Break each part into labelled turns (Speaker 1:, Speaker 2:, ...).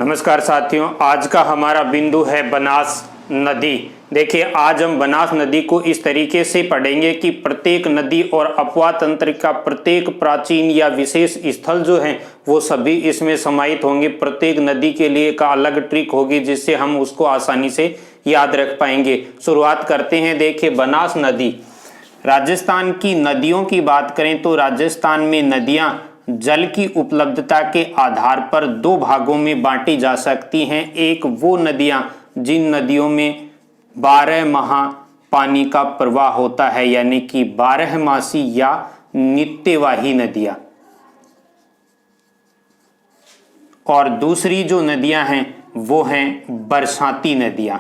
Speaker 1: नमस्कार साथियों, आज का हमारा बिंदु है बनास नदी। देखिए, आज हम बनास नदी को इस तरीके से पढ़ेंगे कि प्रत्येक नदी और अपवाह तंत्र का प्रत्येक प्राचीन या विशेष स्थल जो है वो सभी इसमें समाहित होंगे। प्रत्येक नदी के लिए एक अलग ट्रिक होगी जिससे हम उसको आसानी से याद रख पाएंगे। शुरुआत करते हैं। देखिए, बनास नदी, राजस्थान की नदियों की बात करें तो राजस्थान में नदियाँ जल की उपलब्धता के आधार पर दो भागों में बांटी जा सकती हैं। एक वो नदियां जिन नदियों में 12 माह पानी का प्रवाह होता है, यानी कि 12मासी या नित्यवाही नदियां, और दूसरी जो नदियां हैं वो हैं बरसाती नदियां।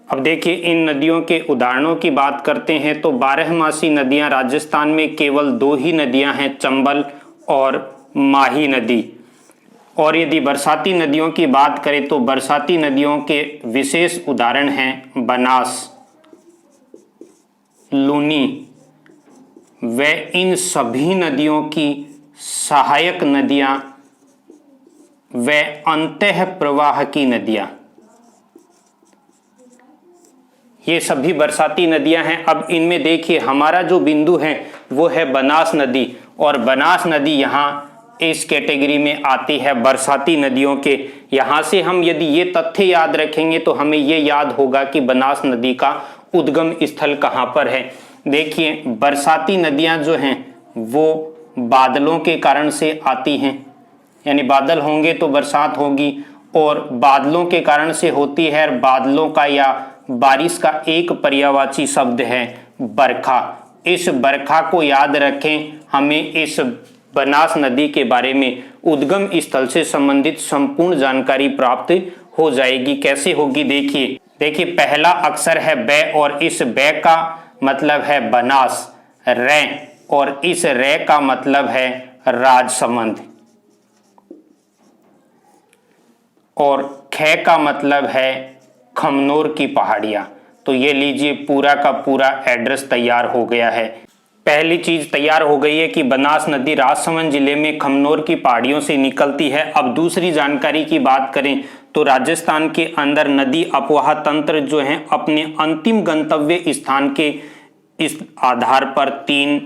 Speaker 1: अब देखिए, इन नदियों के उदाहरणों की बात करते हैं तो 12मासी नदियां राजस्थान में केवल दो ही नदियां हैं, चंबल और माही नदी। और यदि बरसाती नदियों की बात करें तो बरसाती नदियों के विशेष उदाहरण हैं बनास, लूनी। व इन सभी नदियों की सहायक नदियां व अंतः प्रवाह की नदियां, ये सभी बरसाती नदियां हैं। अब इनमें देखिए, हमारा जो बिंदु है वो है बनास नदी, और बनास नदी यहाँ इस कैटेगरी में आती है बरसाती नदियों के। यहाँ से हम यदि ये तथ्य याद रखेंगे तो हमें ये याद होगा कि बनास नदी का उद्गम स्थल कहाँ पर है। देखिए, बरसाती नदियाँ जो हैं वो बादलों के कारण से आती हैं, यानी बादल होंगे तो बरसात होगी, और बादलों के कारण से होती है। बादलों का या बारिश का एक पर्यायवाची शब्द है बरखा। इस बरखा को याद रखें, हमें इस बनास नदी के बारे में उद्गम स्थल से संबंधित संपूर्ण जानकारी प्राप्त हो जाएगी। कैसे होगी? देखिए, पहला अक्षर है बै, और इस बै का मतलब है बनास, रै, और इस रै का मतलब है राजसमंद, और ख का मतलब है खमनोर की पहाड़ियां। तो ये लीजिए, पूरा का पूरा एड्रेस तैयार हो गया है। पहली चीज तैयार हो गई है कि बनास नदी राजसमंद जिले में खमनोर की पहाड़ियों से निकलती है। अब दूसरी जानकारी की बात करें तो राजस्थान के अंदर नदी अपवाह तंत्र जो हैं अपने अंतिम गंतव्य स्थान के इस आधार पर 3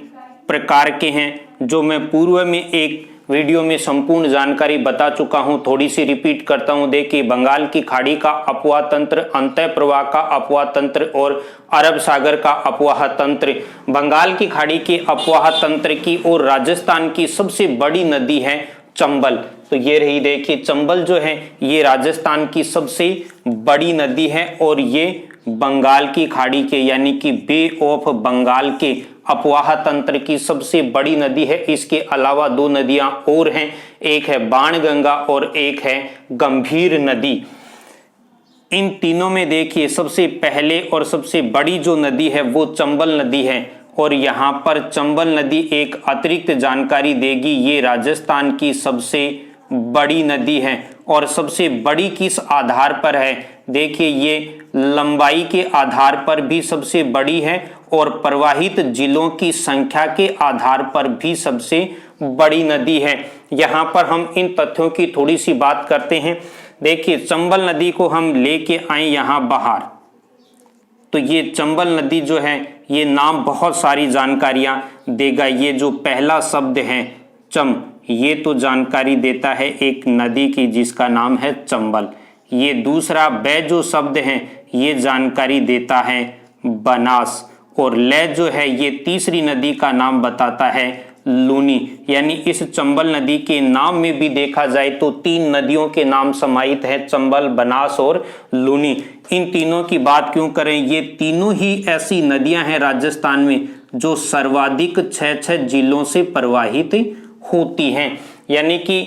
Speaker 1: प्रकार के हैं, जो मैं पूर्व में एक वीडियो में संपूर्ण जानकारी बता चुका हूं। थोड़ी सी रिपीट करता हूं। देखिए, बंगाल की खाड़ी का अपवाह तंत्र, अंतः प्रवाह का अपवाह तंत्र और अरब सागर का अपवाह तंत्र। बंगाल की खाड़ी के अपवाह तंत्र की ओर राजस्थान की सबसे बड़ी नदी है चंबल। तो ये रही, देखिए, चंबल जो है ये राजस्थान की सबसे बड़ी नदी है, और ये बंगाल की खाड़ी के यानी कि बे ऑफ बंगाल के अपवाह तंत्र की सबसे बड़ी नदी है। इसके अलावा 2 नदियां और हैं, एक है बाणगंगा और एक है गंभीर नदी। इन तीनों में देखिए, सबसे पहले और सबसे बड़ी जो नदी है वो चंबल नदी है, और यहाँ पर चंबल नदी एक अतिरिक्त जानकारी देगी। ये राजस्थान की सबसे बड़ी नदी है, और सबसे बड़ी किस आधार पर है? देखिए, ये लंबाई के आधार पर भी सबसे बड़ी है, और प्रवाहित जिलों की संख्या के आधार पर भी सबसे बड़ी नदी है। यहाँ पर हम इन तथ्यों की थोड़ी सी बात करते हैं। देखिए, चंबल नदी को हम लेके आए यहाँ बाहर, तो ये चंबल नदी जो है ये नाम बहुत सारी जानकारियां देगा। ये जो पहला शब्द है चम, ये तो जानकारी देता है एक नदी की जिसका नाम है चंबल। ये दूसरा बै जो शब्द है ये जानकारी देता है बनास, और ले जो है ये तीसरी नदी का नाम बताता है लूनी। यानी इस चंबल नदी के नाम में भी देखा जाए तो 3 नदियों के नाम समाहित हैं, चंबल, बनास और लूनी। इन तीनों की बात क्यों करें? ये तीनों ही ऐसी नदियां हैं राजस्थान में जो सर्वाधिक 6 जिलों से प्रवाहित होती हैं। यानी कि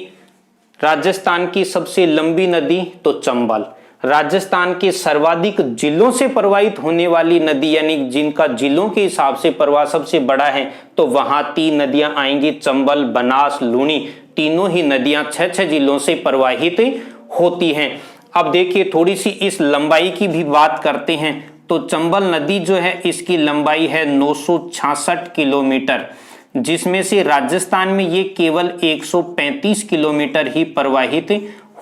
Speaker 1: राजस्थान की सबसे लंबी नदी तो चंबल, राजस्थान के सर्वाधिक जिलों से प्रवाहित होने वाली नदी यानी जिनका जिलों के हिसाब से प्रवाह सबसे बड़ा है तो वहां 3 नदियां आएंगी, चंबल, बनास, लूनी। तीनों ही नदियां 6 जिलों से प्रवाहित होती हैं। अब देखिए, थोड़ी सी इस लंबाई की भी बात करते हैं। तो चंबल नदी जो है इसकी लंबाई है 966 किलोमीटर, जिसमें से राजस्थान में ये केवल 135 किलोमीटर ही प्रवाहित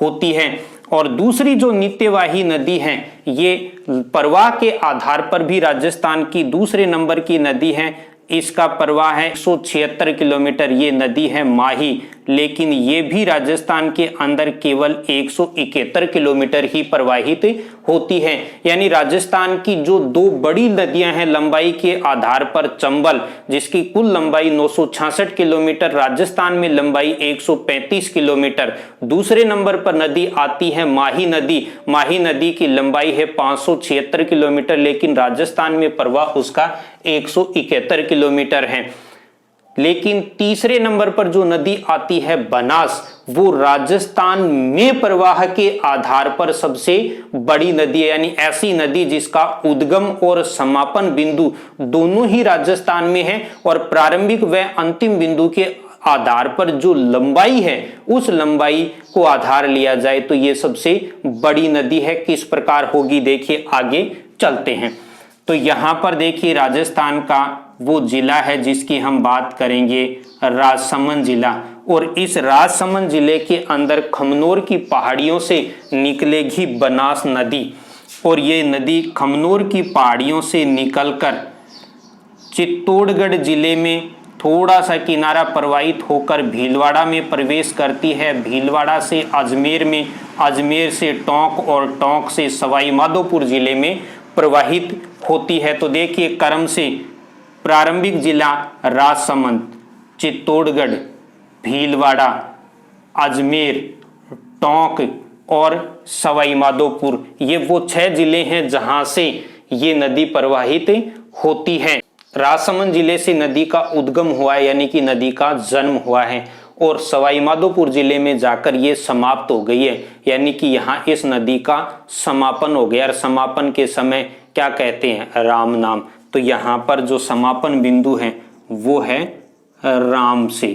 Speaker 1: होती है। और दूसरी जो नित्यवाही नदी है, ये प्रवाह के आधार पर भी राजस्थान की दूसरे नंबर की नदी है, इसका प्रवाह है 176 किलोमीटर, ये नदी है माही, लेकिन ये भी राजस्थान के अंदर केवल 171 किलोमीटर ही प्रवाहित होती है। यानी राजस्थान की जो दो बड़ी नदियां हैं लंबाई के आधार पर, चंबल जिसकी कुल लंबाई 966 किलोमीटर, राजस्थान में लंबाई 135 किलोमीटर, दूसरे नंबर पर नदी आती है माही नदी। माही नदी की लंबाई है 576 किलोमीटर, लेकिन राजस्थान में प्रवाह उसका 171 किलोमीटर है। लेकिन तीसरे नंबर पर जो नदी आती है बनास, वो राजस्थान में प्रवाह के आधार पर सबसे बड़ी नदी है। यानी ऐसी नदी जिसका उद्गम और समापन बिंदु दोनों ही राजस्थान में है, और प्रारंभिक व अंतिम बिंदु के आधार पर जो लंबाई है उस लंबाई को आधार लिया जाए तो ये सबसे बड़ी नदी है। किस प्रकार होगी देखिए, आगे चलते हैं। तो यहां पर देखिए राजस्थान का वो जिला है जिसकी हम बात करेंगे, राजसमंद जिला, और इस राजसमंद जिले के अंदर खमनोर की पहाड़ियों से निकलेगी बनास नदी, और ये नदी खमनोर की पहाड़ियों से निकलकर चित्तौड़गढ़ जिले में थोड़ा सा किनारा प्रवाहित होकर भीलवाड़ा में प्रवेश करती है। भीलवाड़ा से अजमेर में, अजमेर से टोंक, और टोंक से सवाई माधोपुर जिले में प्रवाहित होती है। तो देखिए क्रम से प्रारंभिक जिला राजसमंद, चित्तौड़गढ़, भीलवाड़ा, अजमेर, टोंक और सवाई माधोपुर, ये वो 6 जिले हैं जहां से ये नदी प्रवाहित होती है। राजसमंद जिले से नदी का उद्गम हुआ है, यानी कि नदी का जन्म हुआ है, और सवाई माधोपुर जिले में जाकर ये समाप्त हो गई है, यानी कि यहाँ इस नदी का समापन हो गया। और समापन के समय क्या कहते हैं, राम नाम। तो यहाँ पर जो समापन बिंदु है वो है राम से,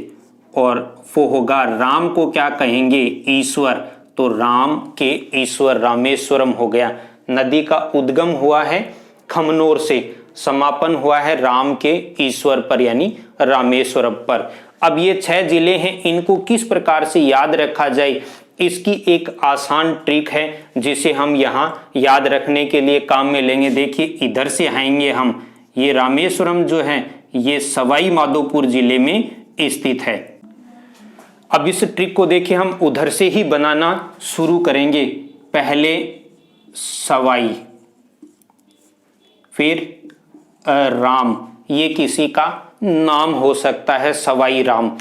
Speaker 1: और वो होगा, राम को क्या कहेंगे, ईश्वर, तो राम के ईश्वर, रामेश्वरम हो गया। नदी का उद्गम हुआ है खमनोर से, समापन हुआ है राम के ईश्वर पर यानी रामेश्वरम पर। अब ये 6 जिले हैं, इनको किस प्रकार से याद रखा जाए, इसकी एक आसान ट्रिक है जिसे हम यहाँ याद रखने के लिए काम में लेंगे। देखिए इधर से आएंगे हम, ये रामेश्वरम जो है ये सवाई माधोपुर जिले में स्थित है। अब इस ट्रिक को देखिए हम उधर से ही बनाना शुरू करेंगे। पहले सवाई, फिर राम, ये किसी का नाम हो सकता है, सवाई राम।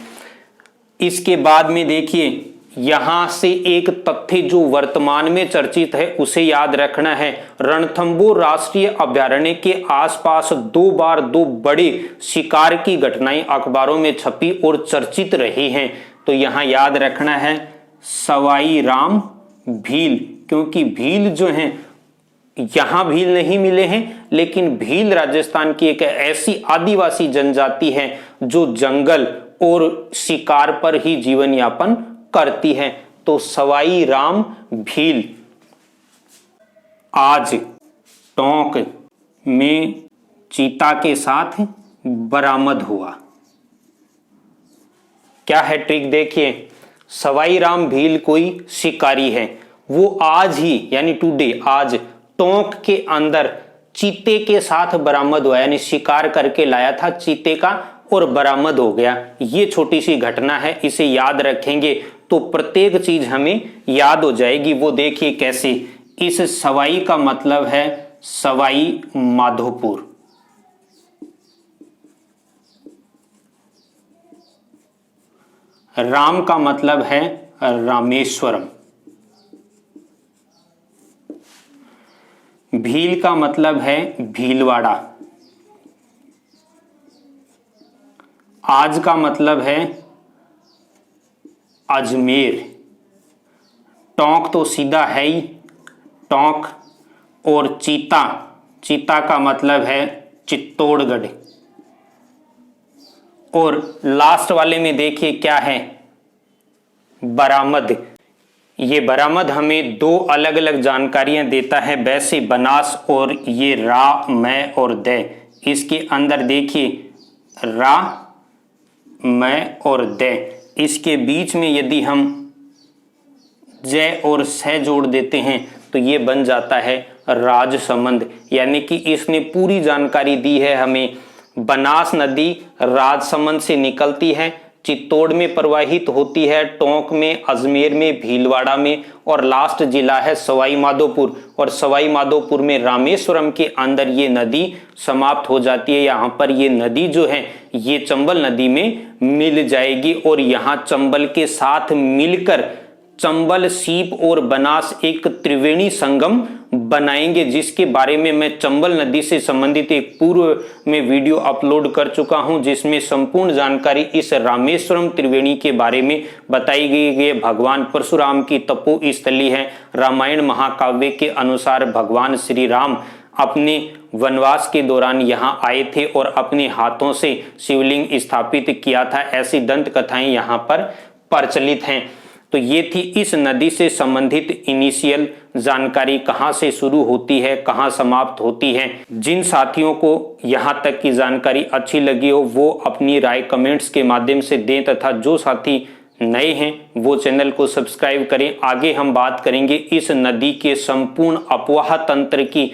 Speaker 1: इसके बाद में देखिए यहां से एक तथ्य जो वर्तमान में चर्चित है उसे याद रखना है। रणथंभौर राष्ट्रीय अभयारण्य के आसपास 2 बार 2 बड़े शिकार की घटनाएं अखबारों में छपी और चर्चित रही हैं। तो यहां याद रखना है सवाई राम भील, क्योंकि भील जो हैं, यहां भील नहीं मिले हैं, लेकिन भील राजस्थान की एक ऐसी आदिवासी जनजाति है जो जंगल और शिकार पर ही जीवन यापन करती है। तो सवाई राम भील आज टोंक में चीता के साथ बरामद हुआ। क्या है ट्रिक देखिए, सवाई राम भील कोई शिकारी है, वो आज ही यानी टुडे, आज टोंक के अंदर चीते के साथ बरामद हुआ, यानी शिकार करके लाया था चीते का और बरामद हो गया। ये छोटी सी घटना है, इसे याद रखेंगे तो प्रत्येक चीज हमें याद हो जाएगी। वो देखिए कैसे, इस सवाई का मतलब है सवाई माधोपुर, राम का मतलब है रामेश्वरम, भील का मतलब है भीलवाड़ा, आज का मतलब है अजमेर, टोंक तो सीधा है ही टोंक, और चीता, चीता का मतलब है चित्तौड़गढ़, और लास्ट वाले में देखिए क्या है, बरामद, ये बरामद हमें दो अलग अलग जानकारियां देता है। वैसे बनास और ये रा, मैं और दे, इसके अंदर देखिए रा, मैं और दे, इसके बीच में यदि हम जय और सह जोड़ देते हैं तो ये बन जाता है राजसमंद। यानी कि इसने पूरी जानकारी दी है हमें। बनास नदी राजसमंद से निकलती है, चित्तौड़ में प्रवाहित होती है, टोंक में, अजमेर में, भीलवाड़ा में, और लास्ट जिला है सवाई माधोपुर। और सवाई माधोपुर में रामेश्वरम के अंदर ये नदी समाप्त हो जाती है। यहाँ पर ये नदी जो है ये चंबल नदी में मिल जाएगी और यहाँ चंबल के साथ मिलकर चंबल, सीप और बनास एक त्रिवेणी संगम बनाएंगे, जिसके बारे में मैं चंबल नदी से संबंधित एक पूर्व में वीडियो अपलोड कर चुका हूं, जिसमें संपूर्ण जानकारी इस रामेश्वरम त्रिवेणी के बारे में बताई गई है। भगवान परशुराम की तपो स्थली है। रामायण महाकाव्य के अनुसार भगवान श्री राम अपने वनवास के दौरान यहाँ आए थे और अपने हाथों से शिवलिंग स्थापित किया था। ऐसी दंत कथाएं यहाँ पर प्रचलित हैं। तो ये थी इस नदी से संबंधित इनिशियल जानकारी, कहाँ से शुरू होती है, कहाँ समाप्त होती है। जिन साथियों को यहाँ तक की जानकारी अच्छी लगी हो वो अपनी राय कमेंट्स के माध्यम से दें, तथा जो साथी नए हैं वो चैनल को सब्सक्राइब करें। आगे हम बात करेंगे इस नदी के संपूर्ण अफवाह तंत्र की।